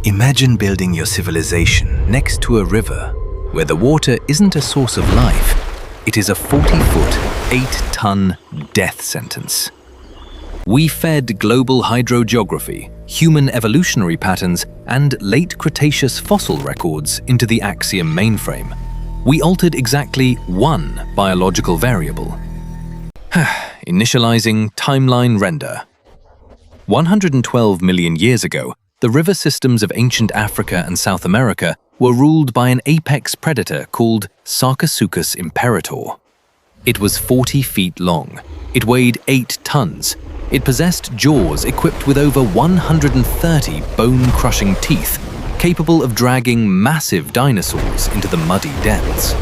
Imagine building your civilization next to a river where the water isn't a source of life, it is a 40-foot, 8-ton death sentence. We fed global hydrogeography, human evolutionary patterns, and late Cretaceous fossil records into the AXIOM mainframe. We altered exactly one biological variable. Initializing timeline render. 112 million years ago, the river systems of ancient Africa and South America were ruled by an apex predator called Sarcosuchus imperator. It was 40 feet long. It weighed 8 tons. It possessed jaws equipped with over 130 bone-crushing teeth, capable of dragging massive dinosaurs into the muddy depths.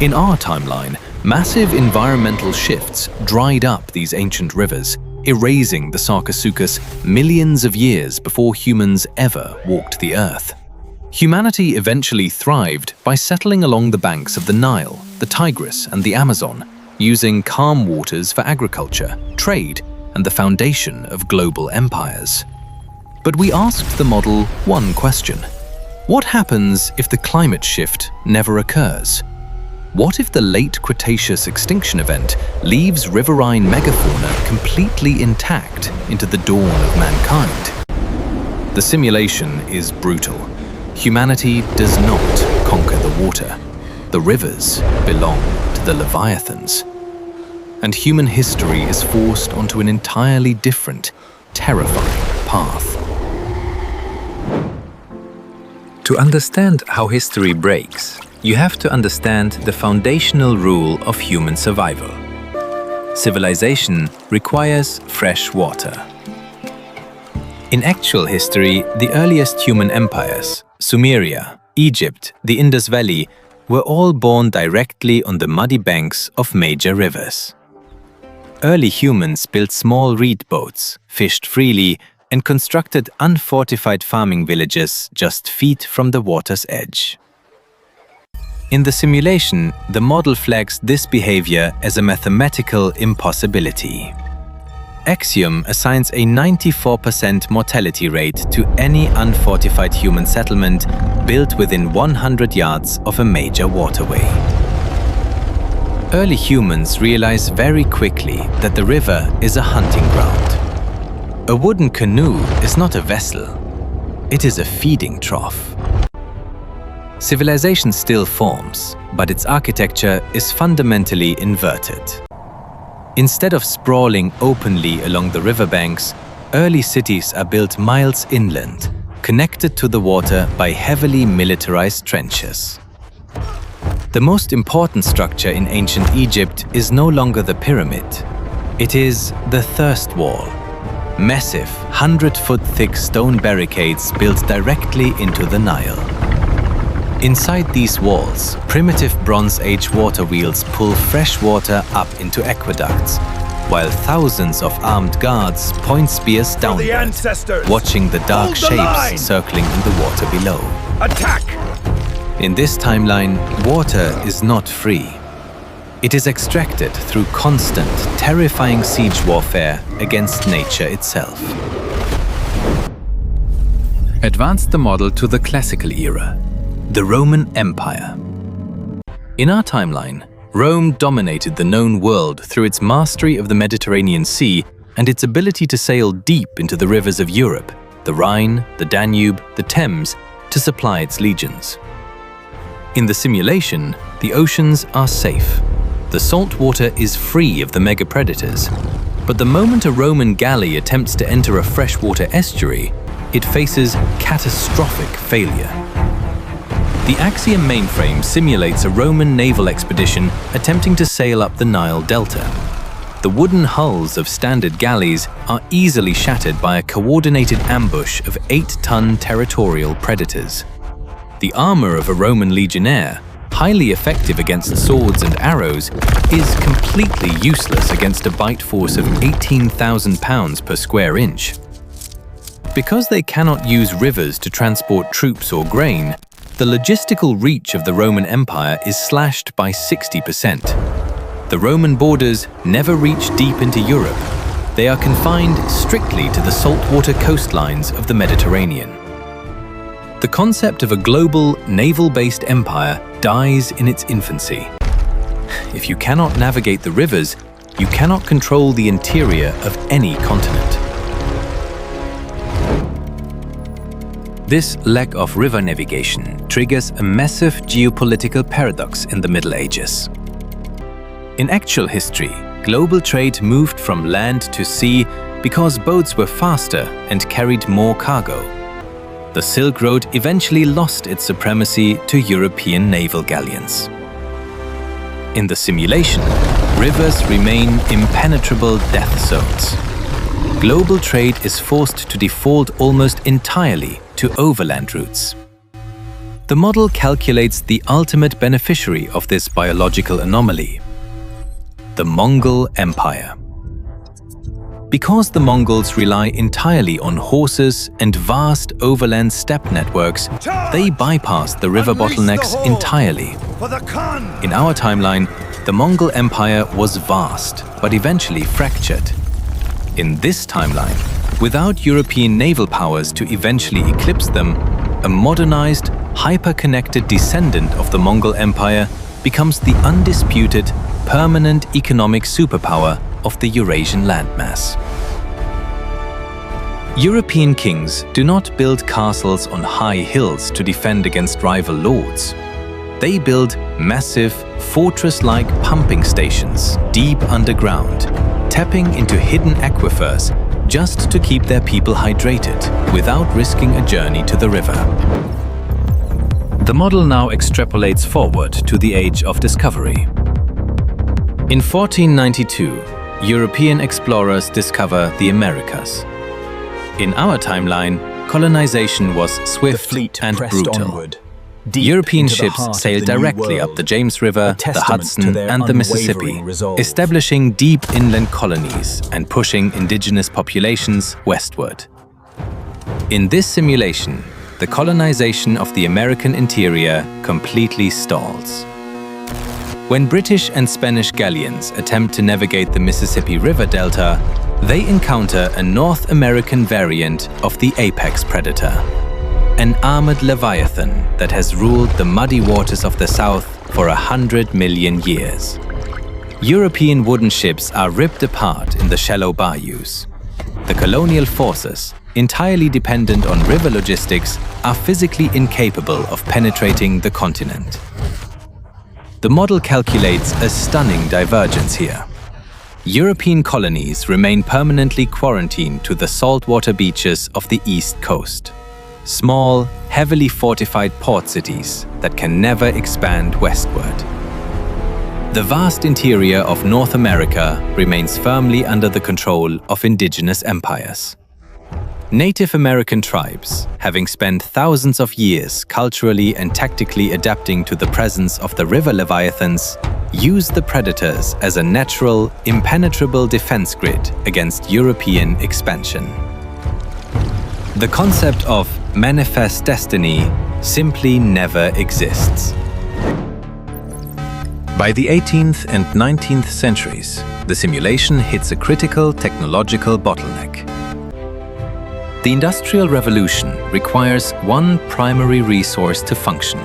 In our timeline, massive environmental shifts dried up these ancient rivers, erasing the Sarcosuchus millions of years before humans ever walked the earth. Humanity eventually thrived by settling along the banks of the Nile, the Tigris, and the Amazon, using calm waters for agriculture, trade, and the foundation of global empires. But we asked the model one question: what happens if the climate shift never occurs? What if the late Cretaceous extinction event leaves riverine megafauna completely intact into the dawn of mankind? The simulation is brutal. Humanity does not conquer the water. The rivers belong to the leviathans. And human history is forced onto an entirely different, terrifying path. To understand how history breaks, you have to understand the foundational rule of human survival. Civilization requires fresh water. In actual history, the earliest human empires, Sumeria, Egypt, the Indus Valley, were all born directly on the muddy banks of major rivers. Early humans built small reed boats, fished freely, and constructed unfortified farming villages just feet from the water's edge. In the simulation, the model flags this behavior as a mathematical impossibility. AXIOM assigns a 94% mortality rate to any unfortified human settlement built within 100 yards of a major waterway. Early humans realize very quickly that the river is a hunting ground. A wooden canoe is not a vessel, it is a feeding trough. Civilization still forms, but its architecture is fundamentally inverted. Instead of sprawling openly along the riverbanks, early cities are built miles inland, connected to the water by heavily militarized trenches. The most important structure in ancient Egypt is no longer the pyramid. It is the thirst wall. Massive, 100-foot-thick stone barricades built directly into the Nile. Inside these walls, primitive Bronze Age water wheels pull fresh water up into aqueducts, while thousands of armed guards point spears downward, watching the dark shapes circling in the water below. Attack! In this timeline, water is not free. It is extracted through constant, terrifying siege warfare against nature itself. Advance the model to the classical era, the Roman Empire. In our timeline, Rome dominated the known world through its mastery of the Mediterranean Sea and its ability to sail deep into the rivers of Europe, the Rhine, the Danube, the Thames, to supply its legions. In the simulation, the oceans are safe. The salt water is free of the mega-predators. But the moment a Roman galley attempts to enter a freshwater estuary, it faces catastrophic failure. The AXIOM mainframe simulates a Roman naval expedition attempting to sail up the Nile Delta. The wooden hulls of standard galleys are easily shattered by a coordinated ambush of 8-ton territorial predators. The armor of a Roman legionnaire, highly effective against swords and arrows, is completely useless against a bite force of 18,000 pounds per square inch. Because they cannot use rivers to transport troops or grain, the logistical reach of the Roman Empire is slashed by 60%. The Roman borders never reach deep into Europe. They are confined strictly to the saltwater coastlines of the Mediterranean. The concept of a global, naval-based empire dies in its infancy. If you cannot navigate the rivers, you cannot control the interior of any continent. This lack of river navigation triggers a massive geopolitical paradox in the Middle Ages. In actual history, global trade moved from land to sea because boats were faster and carried more cargo. The Silk Road eventually lost its supremacy to European naval galleons. In the simulation, rivers remain impenetrable death zones. Global trade is forced to default almost entirely to overland routes. The model calculates the ultimate beneficiary of this biological anomaly: the Mongol Empire. Because the Mongols rely entirely on horses and vast overland steppe networks, they bypass the river bottlenecks entirely. In our timeline, the Mongol Empire was vast, but eventually fractured. In this timeline, without European naval powers to eventually eclipse them, a modernized, hyper-connected descendant of the Mongol Empire becomes the undisputed, permanent economic superpower of the Eurasian landmass. European kings do not build castles on high hills to defend against rival lords. They build massive, fortress-like pumping stations deep underground, tapping into hidden aquifers just to keep their people hydrated without risking a journey to the river. The model now extrapolates forward to the Age of Discovery. In 1492, European explorers discover the Americas. In our timeline, colonization was swift and brutal. European ships sailed directly up the James River, the Hudson, and the Mississippi, establishing deep inland colonies and pushing indigenous populations westward. In this simulation, the colonization of the American interior completely stalls. When British and Spanish galleons attempt to navigate the Mississippi River Delta, they encounter a North American variant of the apex predator, an armored leviathan that has ruled the muddy waters of the South for 100 million years. European wooden ships are ripped apart in the shallow bayous. The colonial forces, entirely dependent on river logistics, are physically incapable of penetrating the continent. The model calculates a stunning divergence here. European colonies remain permanently quarantined to the saltwater beaches of the East Coast. Small, heavily fortified port cities that can never expand westward. The vast interior of North America remains firmly under the control of indigenous empires. Native American tribes, having spent thousands of years culturally and tactically adapting to the presence of the river leviathans, use the predators as a natural, impenetrable defense grid against European expansion. The concept of manifest destiny simply never exists. By the 18th and 19th centuries, the simulation hits a critical technological bottleneck. The Industrial Revolution requires one primary resource to function: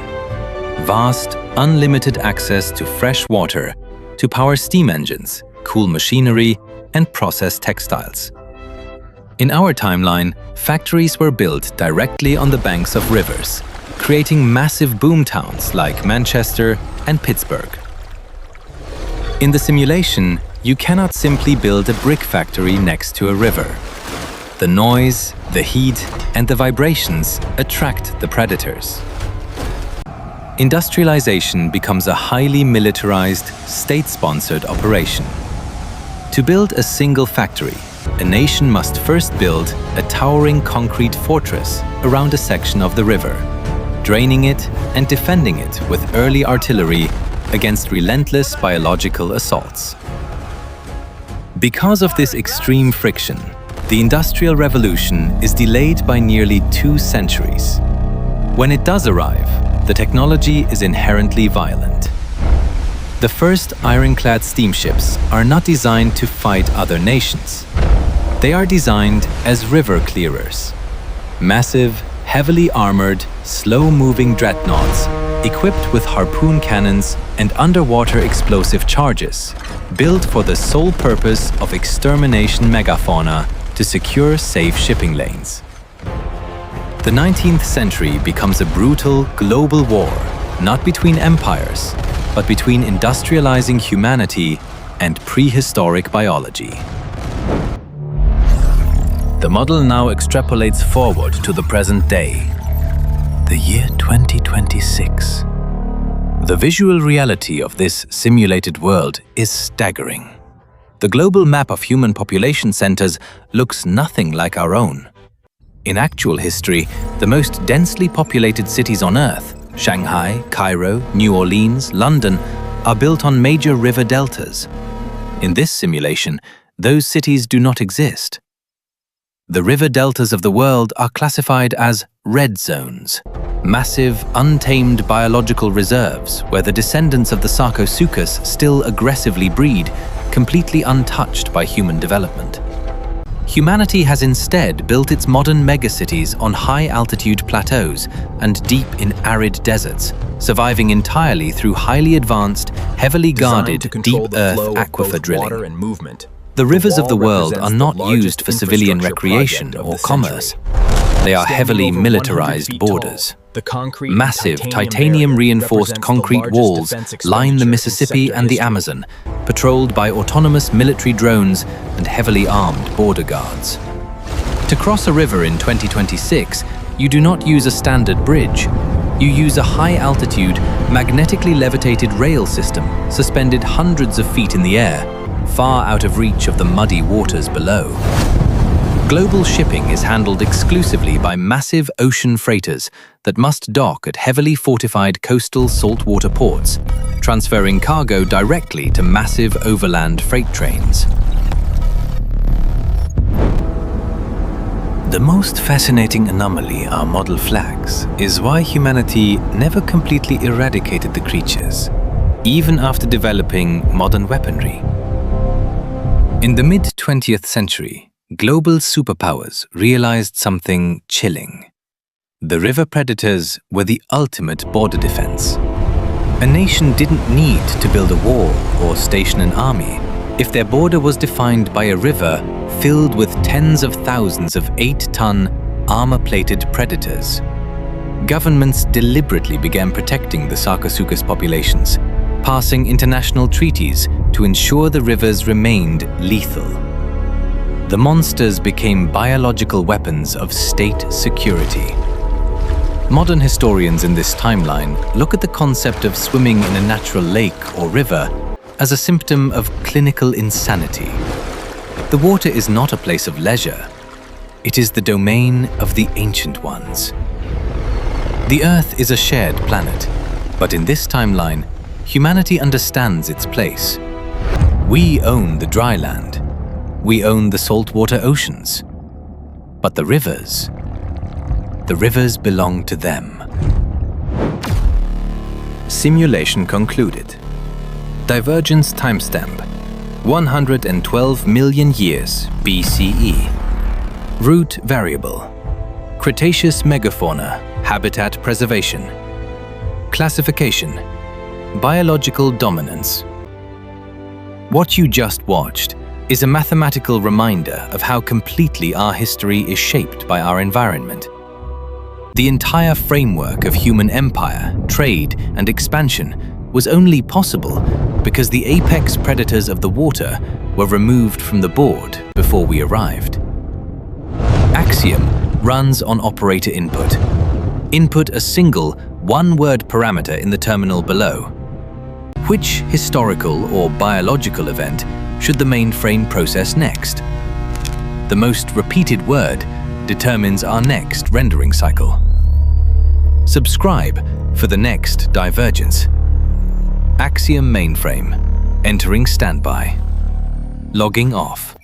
vast, unlimited access to fresh water to power steam engines, cool machinery, and process textiles. In our timeline, factories were built directly on the banks of rivers, creating massive boomtowns like Manchester and Pittsburgh. In the simulation, you cannot simply build a brick factory next to a river. The noise, the heat, and the vibrations attract the predators. Industrialization becomes a highly militarized, state-sponsored operation. To build a single factory, a nation must first build a towering concrete fortress around a section of the river, draining it and defending it with early artillery against relentless biological assaults. Because of this extreme friction, the Industrial Revolution is delayed by nearly 2 centuries. When it does arrive, the technology is inherently violent. The first ironclad steamships are not designed to fight other nations. They are designed as river clearers. Massive, heavily armored, slow-moving dreadnoughts equipped with harpoon cannons and underwater explosive charges, built for the sole purpose of extermination megafauna to secure safe shipping lanes. The 19th century becomes a brutal global war, not between empires, but between industrializing humanity and prehistoric biology. The model now extrapolates forward to the present day, the year 2026. The visual reality of this simulated world is staggering. The global map of human population centers looks nothing like our own. In actual history, the most densely populated cities on Earth, Shanghai, Cairo, New Orleans, London, are built on major river deltas. In this simulation, those cities do not exist. The river deltas of the world are classified as red zones, massive, untamed biological reserves where the descendants of the Sarcosuchus still aggressively breed, completely untouched by human development. Humanity has instead built its modern megacities on high-altitude plateaus and deep in arid deserts, surviving entirely through highly advanced, heavily guarded, deep-earth aquifer drilling. The rivers of the world are not used for civilian recreation or commerce. They are heavily militarized borders. Massive titanium-reinforced concrete walls line the Mississippi and the Amazon, patrolled by autonomous military drones and heavily armed border guards. To cross a river in 2026, you do not use a standard bridge. You use a high-altitude, magnetically levitated rail system suspended hundreds of feet in the air, far out of reach of the muddy waters below. Global shipping is handled exclusively by massive ocean freighters that must dock at heavily fortified coastal saltwater ports, transferring cargo directly to massive overland freight trains. The most fascinating anomaly our model flags is why humanity never completely eradicated the creatures, even after developing modern weaponry. In the mid-20th century, global superpowers realized something chilling. The river predators were the ultimate border defense. A nation didn't need to build a wall or station an army if their border was defined by a river filled with tens of thousands of 8-ton, armor-plated predators. Governments deliberately began protecting the Sarcosuchus populations, passing international treaties to ensure the rivers remained lethal. The monsters became biological weapons of state security. Modern historians in this timeline look at the concept of swimming in a natural lake or river as a symptom of clinical insanity. The water is not a place of leisure. It is the domain of the ancient ones. The Earth is a shared planet, but in this timeline, humanity understands its place. We own the dry land. We own the saltwater oceans. But the rivers belong to them. Simulation concluded. Divergence timestamp: 112 million years BCE. Root variable: Cretaceous megafauna, habitat preservation. Classification: biological dominance. What you just watched is a mathematical reminder of how completely our history is shaped by our environment. The entire framework of human empire, trade, and expansion was only possible because the apex predators of the water were removed from the board before we arrived. AXIOM runs on operator input. Input a single one-word parameter in the terminal below. Which historical or biological event should the mainframe process next? The most repeated word determines our next rendering cycle. Subscribe for the next divergence. AXIOM mainframe, entering standby. Logging off.